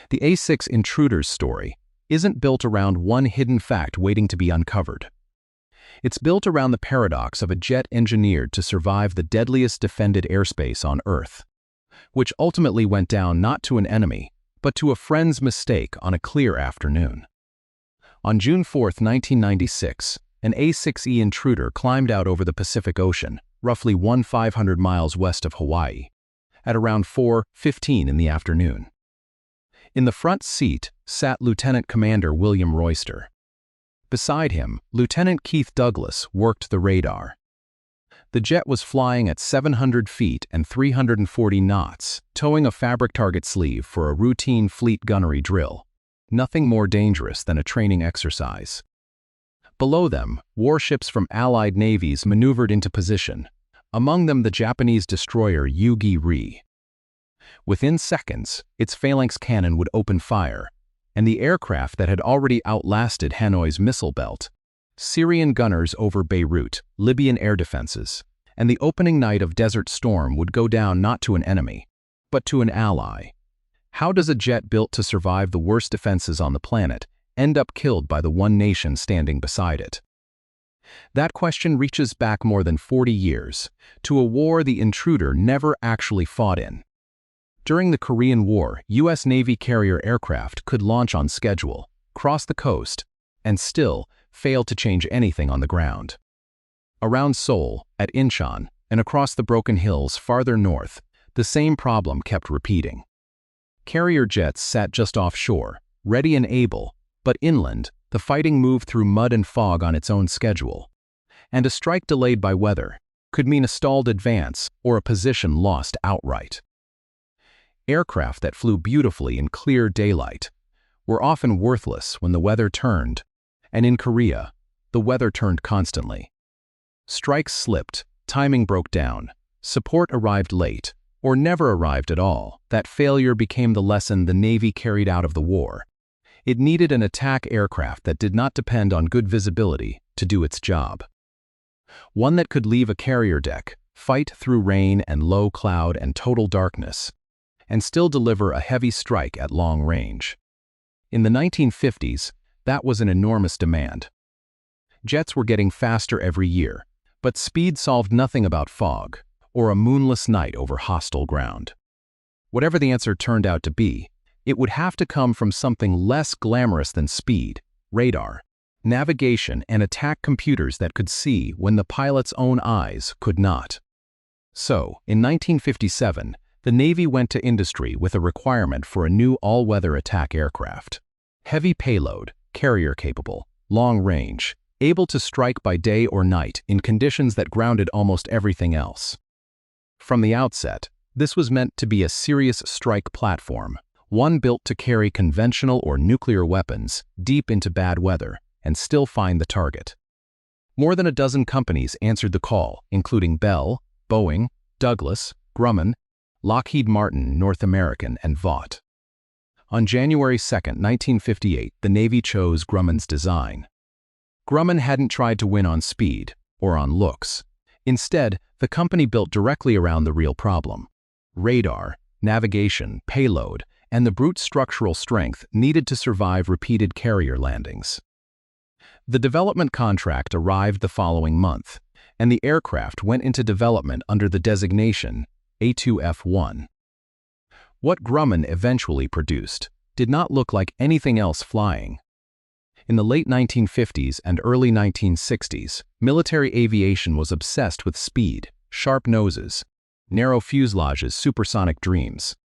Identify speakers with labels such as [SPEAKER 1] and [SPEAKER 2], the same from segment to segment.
[SPEAKER 1] The A-6 Intruder's story isn't built around one hidden fact waiting to be uncovered. It's built around the paradox of a jet engineered to survive the deadliest defended airspace on Earth, which ultimately went down not to an enemy, but to a friend's mistake on a clear afternoon. On June 4, 1996, an A-6E Intruder climbed out over the Pacific Ocean, roughly 500 miles west of Hawaii, at around 4:15 in the afternoon. In the front seat sat Lieutenant Commander William Royster. Beside him, Lieutenant Keith Douglas worked the radar. The jet was flying at 700 feet and 340 knots, towing a fabric target sleeve for a routine fleet gunnery drill, nothing more dangerous than a training exercise. Below them, warships from Allied navies maneuvered into position, among them the Japanese destroyer Yugi-Ri. Within seconds, its Phalanx cannon would open fire, and the aircraft that had already outlasted Hanoi's missile belt, Syrian gunners over Beirut, Libyan air defenses, and the opening night of Desert Storm would go down not to an enemy, but to an ally. How does a jet built to survive the worst defenses on the planet end up killed by the one nation standing beside it? That question reaches back more than 40 years, to a war the Intruder never actually fought in. During the Korean War, U.S. Navy carrier aircraft could launch on schedule, cross the coast, and still fail to change anything on the ground. Around Seoul, at Incheon, and across the Broken Hills farther north, the same problem kept repeating. Carrier jets sat just offshore, ready and able, but inland, the fighting moved through mud and fog on its own schedule. And a strike delayed by weather could mean a stalled advance or a position lost outright. Aircraft that flew beautifully in clear daylight were often worthless when the weather turned, and in Korea, the weather turned constantly. Strikes slipped, timing broke down, support arrived late, or never arrived at all. That failure became the lesson the Navy carried out of the war. It needed an attack aircraft that did not depend on good visibility to do its job. One that could leave a carrier deck, fight through rain and low cloud and total darkness, and still deliver a heavy strike at long range. In the 1950s, that was an enormous demand. Jets were getting faster every year, but speed solved nothing about fog or a moonless night over hostile ground. Whatever the answer turned out to be, it would have to come from something less glamorous than speed: radar, navigation, and attack computers that could see when the pilot's own eyes could not. So, in 1957, the Navy went to industry with a requirement for a new all-weather attack aircraft. Heavy payload, carrier-capable, long-range, able to strike by day or night in conditions that grounded almost everything else. From the outset, this was meant to be a serious strike platform, one built to carry conventional or nuclear weapons deep into bad weather and still find the target. More than a dozen companies answered the call, including Bell, Boeing, Douglas, Grumman, Lockheed Martin, North American, and Vought. On January 2, 1958, the Navy chose Grumman's design. Grumman hadn't tried to win on speed or on looks. Instead, the company built directly around the real problem: radar, navigation, payload, and the brute structural strength needed to survive repeated carrier landings. The development contract arrived the following month, and the aircraft went into development under the designation A2F1. What Grumman eventually produced did not look like anything else flying. In the late 1950s and early 1960s, military aviation was obsessed with speed, sharp noses, narrow fuselages, supersonic dreams.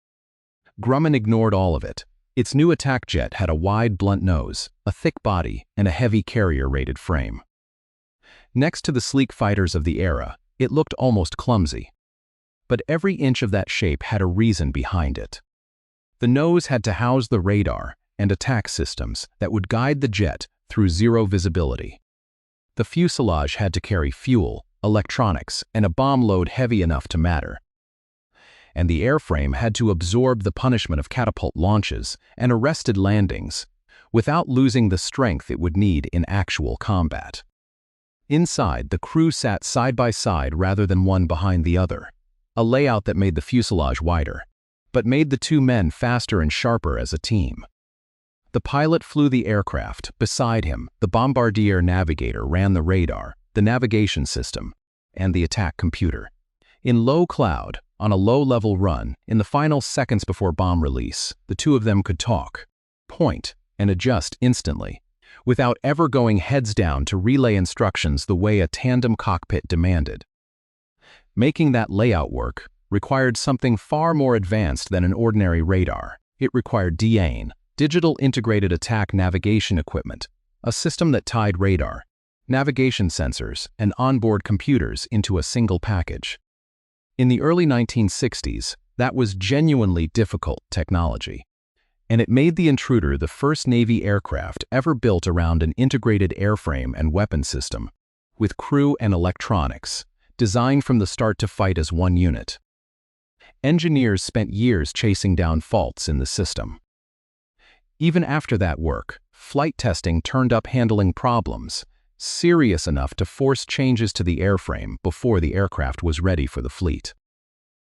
[SPEAKER 1] Grumman ignored all of it. Its new attack jet had a wide, blunt nose, a thick body, and a heavy carrier-rated frame. Next to the sleek fighters of the era, it looked almost clumsy. But every inch of that shape had a reason behind it. The nose had to house the radar and attack systems that would guide the jet through zero visibility. The fuselage had to carry fuel, electronics, and a bomb load heavy enough to matter. And the airframe had to absorb the punishment of catapult launches and arrested landings without losing the strength it would need in actual combat. Inside, the crew sat side by side rather than one behind the other, a layout that made the fuselage wider. but made the two men faster and sharper as a team. The pilot flew the aircraft. Beside him, the bombardier navigator ran the radar, the navigation system, and the attack computer. In low cloud, on a low-level run, in the final seconds before bomb release, the two of them could talk, point, and adjust instantly, without ever going heads down to relay instructions the way a tandem cockpit demanded. Making that layout work required something far more advanced than an ordinary radar. It required DAIN, Digital Integrated Attack Navigation Equipment, a system that tied radar, navigation sensors, and onboard computers into a single package. In the early 1960s, that was genuinely difficult technology, and it made the Intruder the first Navy aircraft ever built around an integrated airframe and weapon system, with crew and electronics, designed from the start to fight as one unit. Engineers spent years chasing down faults in the system. Even after that work, flight testing turned up handling problems, serious enough to force changes to the airframe before the aircraft was ready for the fleet.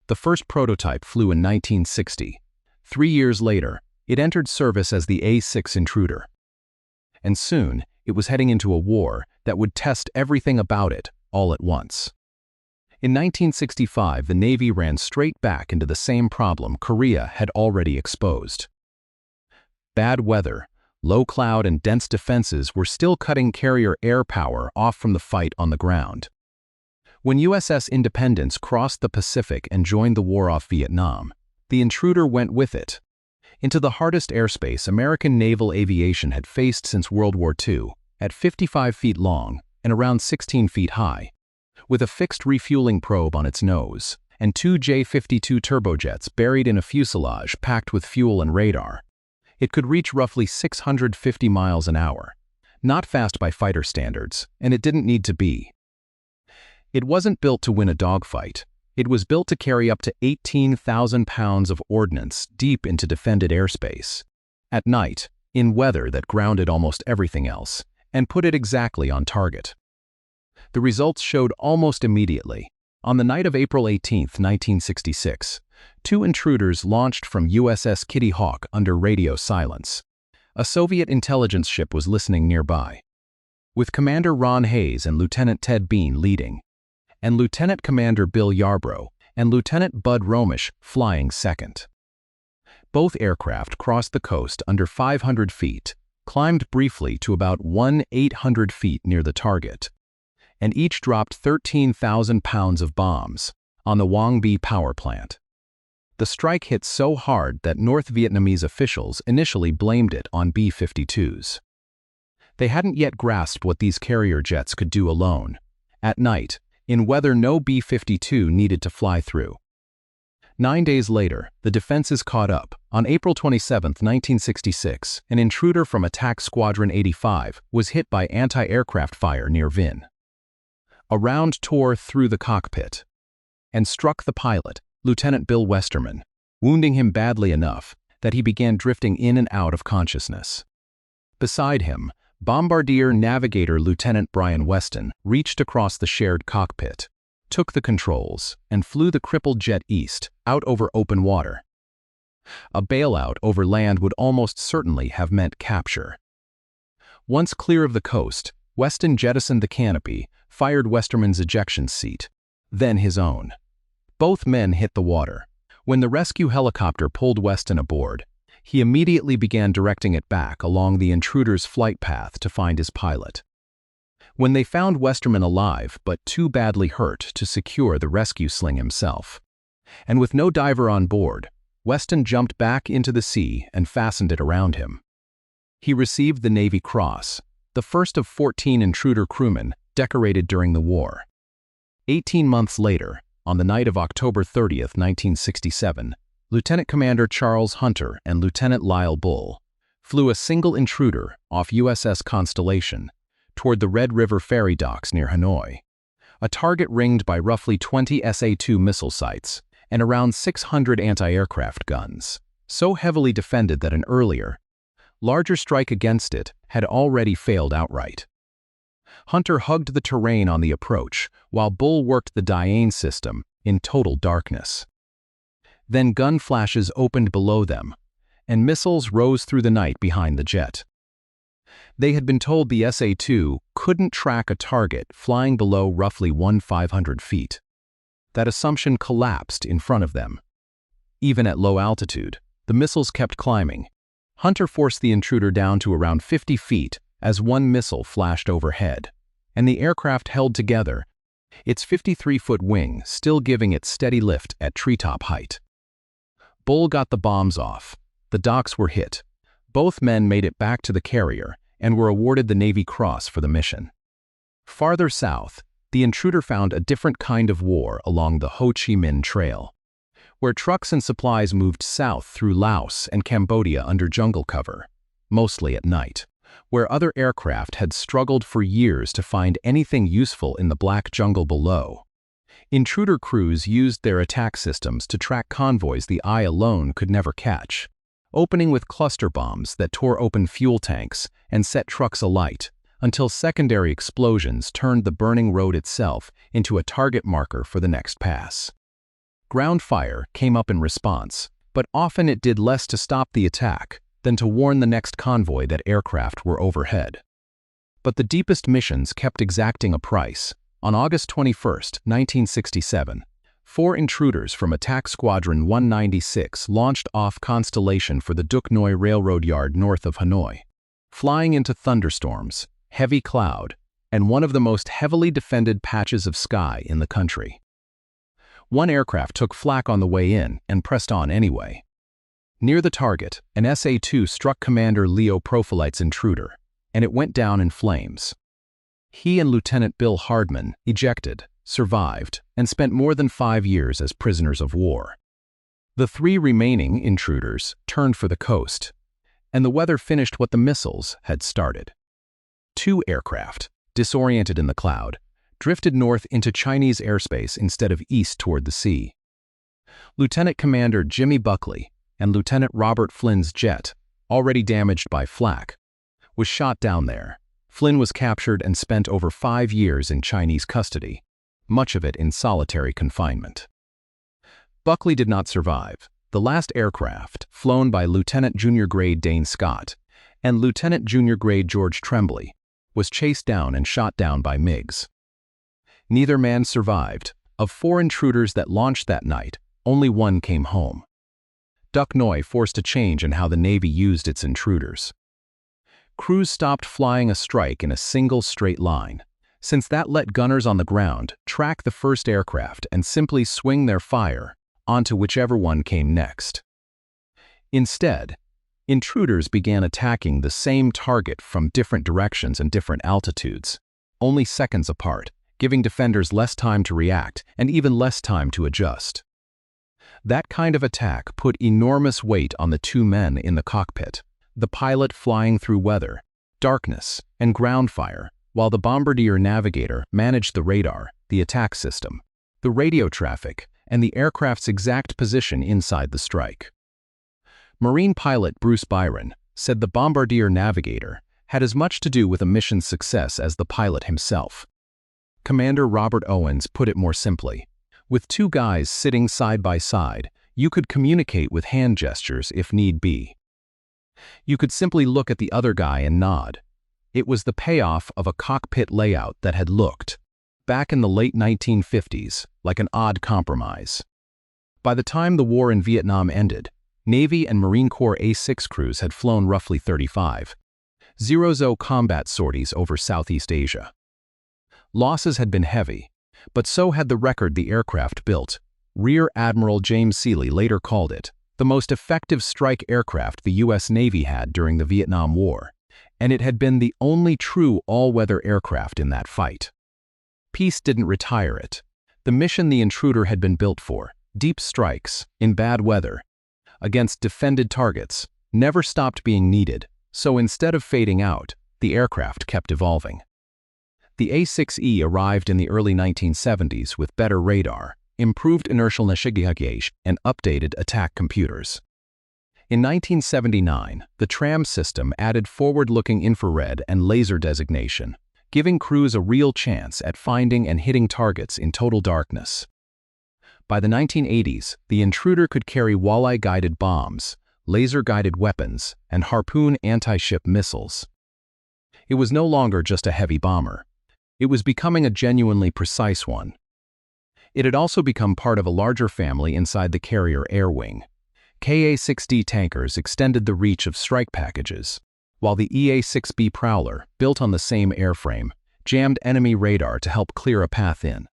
[SPEAKER 1] The first prototype flew in 1960. 3 years later, it entered service as the A-6 Intruder. And soon, it was heading into a war that would test everything about it all at once. In 1965, the Navy ran straight back into the same problem Korea had already exposed. Bad weather, low cloud, and dense defenses were still cutting carrier air power off from the fight on the ground. When USS Independence crossed the Pacific and joined the war off Vietnam, the Intruder went with it, into the hardest airspace American naval aviation had faced since World War II, at 55 feet long and around 16 feet high, with a fixed refueling probe on its nose and 2 J-52 turbojets buried in a fuselage packed with fuel and radar. It could reach roughly 650 miles an hour, not fast by fighter standards, and it didn't need to be. It wasn't built to win a dogfight. It was built to carry up to 18,000 pounds of ordnance deep into defended airspace, at night, in weather that grounded almost everything else, and put it exactly on target. The results showed almost immediately. On the night of April 18, 1966, 2 Intruders launched from USS Kitty Hawk under radio silence. A Soviet intelligence ship was listening nearby, with Commander Ron Hayes and Lieutenant Ted Bean leading, and Lieutenant Commander Bill Yarbrough and Lieutenant Bud Romish flying second. Both aircraft crossed the coast under 500 feet, climbed briefly to about 1,800 feet near the target, and each dropped 13,000 pounds of bombs on the Quang Bi power plant. The strike hit so hard that North Vietnamese officials initially blamed it on B-52s. They hadn't yet grasped what these carrier jets could do alone, at night, in weather no B-52 needed to fly through. 9 days later, the defenses caught up. On April 27, 1966, an Intruder from Attack Squadron 85 was hit by anti-aircraft fire near Vinh. A round tore through the cockpit and struck the pilot, Lieutenant Bill Westerman, wounding him badly enough that he began drifting in and out of consciousness. Beside him, Bombardier Navigator Lieutenant Brian Weston reached across the shared cockpit, took the controls, and flew the crippled jet east, out over open water. A bailout over land would almost certainly have meant capture. Once clear of the coast, Weston jettisoned the canopy, fired Westerman's ejection seat, then his own. Both men hit the water. When the rescue helicopter pulled Weston aboard, he immediately began directing it back along the Intruder's flight path to find his pilot. When they found Westerman alive but too badly hurt to secure the rescue sling himself, and with no diver on board, Weston jumped back into the sea and fastened it around him. He received the Navy Cross, the first of 14 Intruder crewmen decorated during the war. 18 months later, on the night of October 30, 1967, Lieutenant Commander Charles Hunter and Lieutenant Lyle Bull flew a single Intruder off USS Constellation toward the Red River ferry docks near Hanoi, a target ringed by roughly 20 SA-2 missile sites and around 600 anti-aircraft guns, so heavily defended that an earlier, larger strike against it had already failed outright. Hunter hugged the terrain on the approach, while Bull worked the DAIN system in total darkness. Then gun flashes opened below them, and missiles rose through the night behind the jet. They had been told the SA-2 couldn't track a target flying below roughly 1,500 feet. That assumption collapsed in front of them. Even at low altitude, the missiles kept climbing. Hunter forced the intruder down to around 50 feet as one missile flashed overhead, and the aircraft held together, its 53-foot wing still giving it steady lift at treetop height. Bull got the bombs off. The docks were hit. Both men made it back to the carrier and were awarded the Navy Cross for the mission. Farther south, the intruder found a different kind of war along the Ho Chi Minh Trail, where trucks and supplies moved south through Laos and Cambodia under jungle cover, mostly at night, where other aircraft had struggled for years to find anything useful in the black jungle below. Intruder crews used their attack systems to track convoys the eye alone could never catch, opening with cluster bombs that tore open fuel tanks and set trucks alight, until secondary explosions turned the burning road itself into a target marker for the next pass. Ground fire came up in response, but often it did less to stop the attack than to warn the next convoy that aircraft were overhead. But the deepest missions kept exacting a price. On August 21, 1967, 4 intruders from Attack Squadron 196 launched off Constellation for the Duc Noi Railroad Yard north of Hanoi, flying into thunderstorms, heavy cloud, and one of the most heavily defended patches of sky in the country. One aircraft took flak on the way in and pressed on anyway. Near the target, an SA-2 struck Commander Leo Prophylate's intruder, and it went down in flames. He and Lieutenant Bill Hardman ejected, survived, and spent more than 5 years as prisoners of war. The 3 remaining intruders turned for the coast, and the weather finished what the missiles had started. 2 aircraft, disoriented in the cloud, drifted north into Chinese airspace instead of east toward the sea. Lieutenant Commander Jimmy Buckley and Lieutenant Robert Flynn's jet, already damaged by flak, was shot down there. Flynn was captured and spent over 5 years in Chinese custody, much of it in solitary confinement. Buckley did not survive. The last aircraft, flown by Lieutenant Junior Grade Dane Scott and Lieutenant Junior Grade George Tremblay, was chased down and shot down by MiGs. Neither man survived. Of 4 intruders that launched that night, only one came home. Duc Noi forced a change in how the Navy used its intruders. Crews stopped flying a strike in a single straight line, since that let gunners on the ground track the first aircraft and simply swing their fire onto whichever one came next. Instead, intruders began attacking the same target from different directions and different altitudes, only seconds apart, giving defenders less time to react and even less time to adjust. That kind of attack put enormous weight on the 2 men in the cockpit, the pilot flying through weather, darkness, and ground fire, while the bombardier navigator managed the radar, the attack system, the radio traffic, and the aircraft's exact position inside the strike. Marine pilot Bruce Byron said the bombardier navigator had as much to do with a mission's success as the pilot himself. Commander Robert Owens put it more simply: with 2 guys sitting side by side, you could communicate with hand gestures if need be. You could simply look at the other guy and nod. It was the payoff of a cockpit layout that had looked, back in the late 1950s, like an odd compromise. By the time the war in Vietnam ended, Navy and Marine Corps A-6 crews had flown roughly 35 zero-zo combat sorties over Southeast Asia. Losses had been heavy, but so had the record the aircraft built. Rear Admiral James Seeley later called it the most effective strike aircraft the U.S. Navy had during the Vietnam War, and it had been the only true all-weather aircraft in that fight. Peace didn't retire it. The mission the intruder had been built for, deep strikes, in bad weather, against defended targets, never stopped being needed, so instead of fading out, the aircraft kept evolving. The A-6E arrived in the early 1970s with better radar, improved inertial navigation, and updated attack computers. In 1979, the TRAM system added forward-looking infrared and laser designation, giving crews a real chance at finding and hitting targets in total darkness. By the 1980s, the Intruder could carry walleye-guided bombs, laser-guided weapons, and harpoon anti-ship missiles. It was no longer just a heavy bomber. It was becoming a genuinely precise one. It had also become part of a larger family inside the carrier air wing. Ka-6D tankers extended the reach of strike packages, while the A-6B Prowler, built on the same airframe, jammed enemy radar to help clear a path in.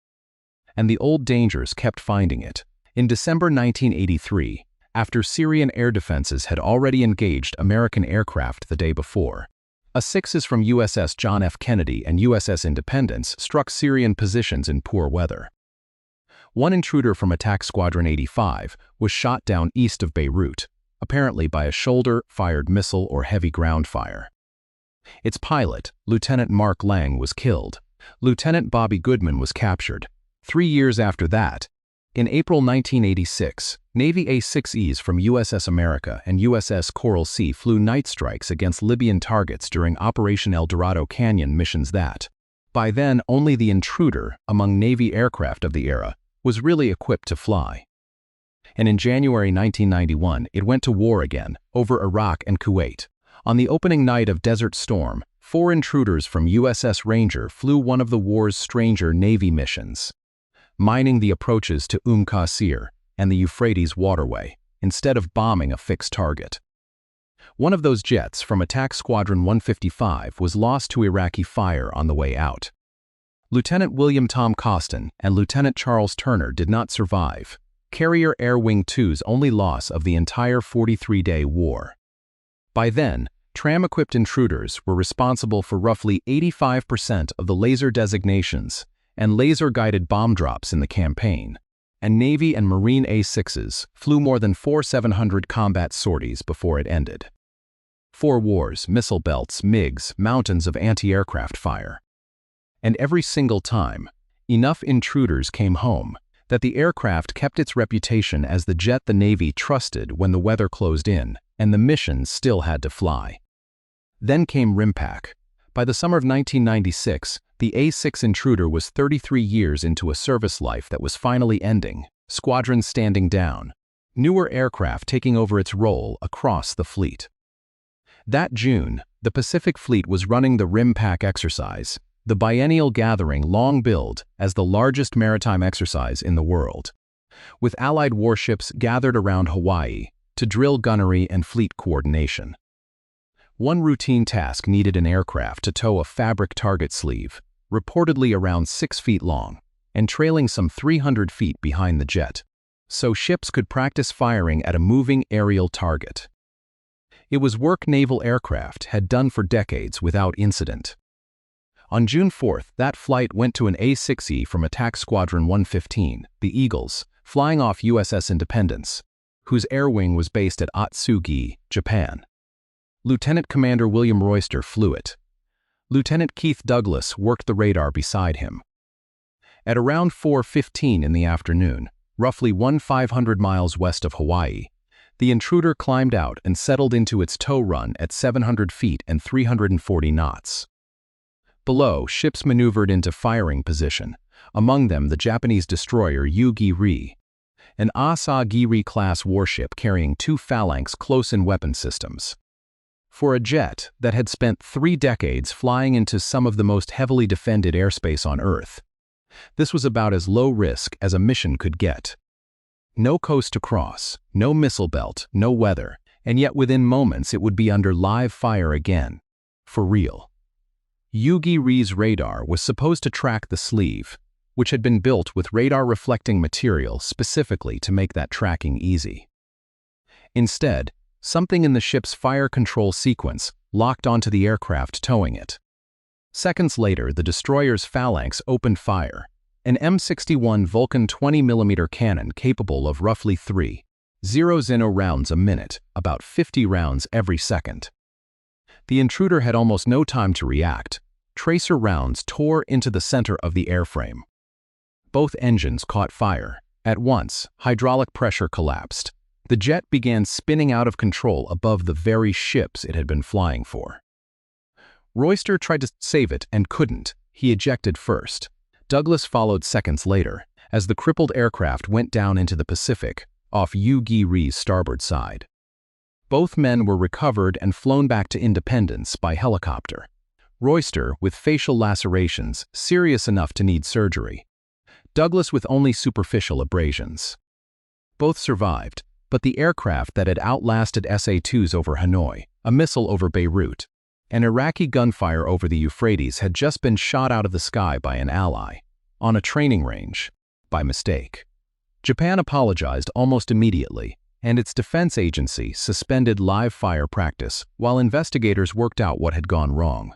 [SPEAKER 1] And the old dangers kept finding it. In December 1983, after Syrian air defenses had already engaged American aircraft the day before, A-6s from USS John F. Kennedy and USS Independence struck Syrian positions in poor weather. One intruder from Attack Squadron 85 was shot down east of Beirut, apparently by a shoulder-fired missile or heavy ground fire. Its pilot, Lieutenant Mark Lang, was killed. Lieutenant Bobby Goodman was captured. 3 years after that, in April 1986, Navy A-6Es from USS America and USS Coral Sea flew night strikes against Libyan targets during Operation El Dorado Canyon missions that, by then only the Intruder among Navy aircraft of the era, was really equipped to fly. And in January 1991, it went to war again, over Iraq and Kuwait. On the opening night of Desert Storm, 4 intruders from USS Ranger flew one of the war's stranger Navy missions, mining the approaches to Qasir and the Euphrates waterway, instead of bombing a fixed target. One of those jets from Attack Squadron 155 was lost to Iraqi fire on the way out. Lieutenant William Tom Costin and Lieutenant Charles Turner did not survive, Carrier Air Wing 2's only loss of the entire 43-day war. By then, tram-equipped intruders were responsible for roughly 85% of the laser designations and laser-guided bomb drops in the campaign, and Navy and Marine A-6s flew more than 4,700 combat sorties before it ended. 4 wars, missile belts, MiGs, mountains of anti-aircraft fire. And every single time, enough intruders came home that the aircraft kept its reputation as the jet the Navy trusted when the weather closed in and the mission still had to fly. Then came RIMPAC. By the summer of 1996, the A-6 Intruder was 33 years into a service life that was finally ending, squadrons standing down, newer aircraft taking over its role across the fleet. That June, the Pacific Fleet was running the RIMPAC exercise, the biennial gathering long billed as the largest maritime exercise in the world, with Allied warships gathered around Hawaii to drill gunnery and fleet coordination. One routine task needed an aircraft to tow a fabric target sleeve, reportedly around 6 feet long, and trailing some 300 feet behind the jet, so ships could practice firing at a moving aerial target. It was work naval aircraft had done for decades without incident. On June 4th, that flight went to an A-6E from Attack Squadron 115, the Eagles, flying off USS Independence, whose air wing was based at Atsugi, Japan. Lieutenant Commander William Royster flew it. Lieutenant Keith Douglas worked the radar beside him. At around 4:15 in the afternoon, roughly 500 miles west of Hawaii, the Intruder climbed out and settled into its tow run at 700 feet and 340 knots. Below, ships maneuvered into firing position, among them the Japanese destroyer Yu-Gi-Ri, an Asagiri-class warship carrying 2 Phalanx close-in weapon systems. For a jet that had spent 3 decades flying into some of the most heavily defended airspace on Earth, this was about as low risk as a mission could get. No coast to cross, no missile belt, no weather, and yet within moments it would be under live fire again. For real. Yu-Gi-Ri's radar was supposed to track the sleeve, which had been built with radar-reflecting material specifically to make that tracking easy. Instead, something in the ship's fire control sequence locked onto the aircraft towing it. Seconds later, the destroyer's Phalanx opened fire, an M61 Vulcan 20mm cannon capable of roughly 3.0 rounds a minute, about 50 rounds every second. The Intruder had almost no time to react. Tracer rounds tore into the center of the airframe. Both engines caught fire. At once, hydraulic pressure collapsed. The jet began spinning out of control above the very ships it had been flying for. Royster tried to save it and couldn't. He ejected first. Douglas followed seconds later, as the crippled aircraft went down into the Pacific, off Yu-Gi-Ri's starboard side. Both men were recovered and flown back to Independence by helicopter. Royster with facial lacerations, serious enough to need surgery. Douglas with only superficial abrasions. Both survived, but the aircraft that had outlasted SA-2s over Hanoi, a missile over Beirut, and Iraqi gunfire over the Euphrates had just been shot out of the sky by an ally, on a training range, by mistake. Japan apologized almost immediately, and its defense agency suspended live fire practice while investigators worked out what had gone wrong.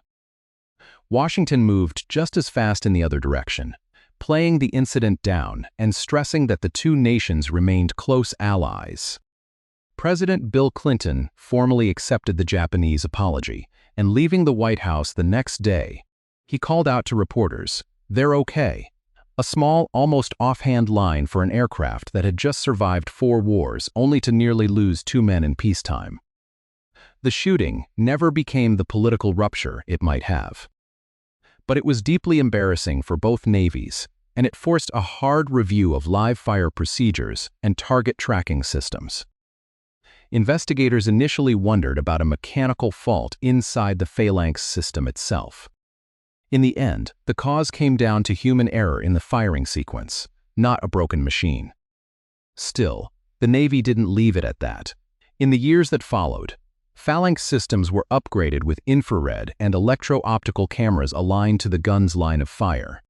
[SPEAKER 1] Washington moved just as fast in the other direction, playing the incident down and stressing that the two nations remained close allies. President Bill Clinton formally accepted the Japanese apology, and leaving the White House the next day, he called out to reporters, "They're okay." A small, almost offhand line for an aircraft that had just survived 4 wars only to nearly lose 2 men in peacetime. The shooting never became the political rupture it might have. But it was deeply embarrassing for both navies, and it forced a hard review of live fire procedures and target tracking systems. Investigators initially wondered about a mechanical fault inside the Phalanx system itself. In the end, the cause came down to human error in the firing sequence, not a broken machine. Still, the Navy didn't leave it at that. In the years that followed, Phalanx systems were upgraded with infrared and electro-optical cameras aligned to the gun's line of fire,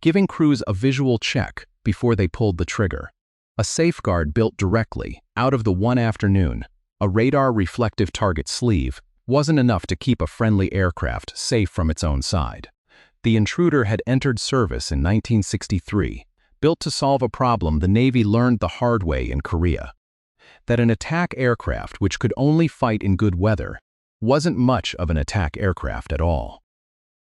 [SPEAKER 1] giving crews a visual check before they pulled the trigger. A safeguard built directly out of the one afternoon, a radar-reflective target sleeve, wasn't enough to keep a friendly aircraft safe from its own side. The Intruder had entered service in 1963, built to solve a problem the Navy learned the hard way in Korea. That an attack aircraft which could only fight in good weather wasn't much of an attack aircraft at all.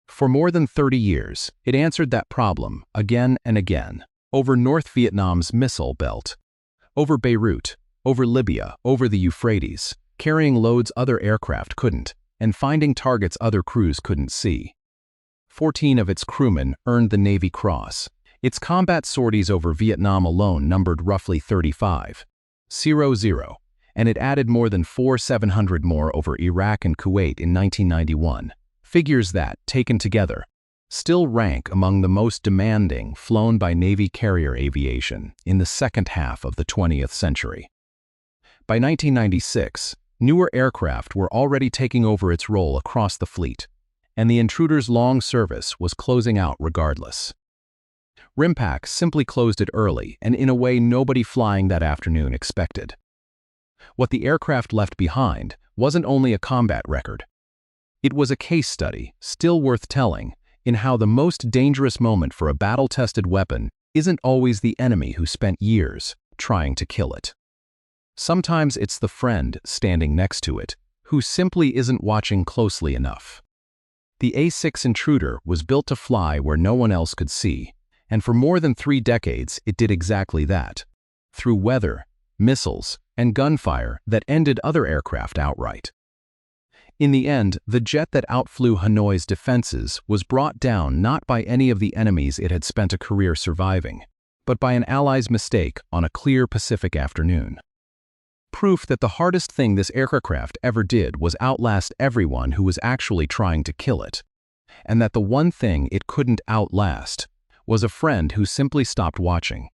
[SPEAKER 1] For more than 30 years, it answered that problem again and again, over North Vietnam's missile belt, over Beirut, over Libya, over the Euphrates, carrying loads other aircraft couldn't, and finding targets other crews couldn't see. 14 of its crewmen earned the Navy Cross. Its combat sorties over Vietnam alone numbered roughly 35. 0, and it added more than 4,700 more over Iraq and Kuwait in 1991. Figures that, taken together, still rank among the most demanding flown by Navy carrier aviation in the second half of the 20th century. By 1996, newer aircraft were already taking over its role across the fleet, and the Intruder's long service was closing out regardless. RIMPAC simply closed it early and in a way nobody flying that afternoon expected. What the aircraft left behind wasn't only a combat record. It was a case study, still worth telling, in how the most dangerous moment for a battle-tested weapon isn't always the enemy who spent years trying to kill it. Sometimes it's the friend standing next to it who simply isn't watching closely enough. The A-6 Intruder was built to fly where no one else could see, and for more than 3 decades it did exactly that, through weather, missiles, and gunfire that ended other aircraft outright. In the end, the jet that outflew Hanoi's defenses was brought down not by any of the enemies it had spent a career surviving, but by an ally's mistake on a clear Pacific afternoon. Proof that the hardest thing this aircraft ever did was outlast everyone who was actually trying to kill it, and that the one thing it couldn't outlast was a friend who simply stopped watching.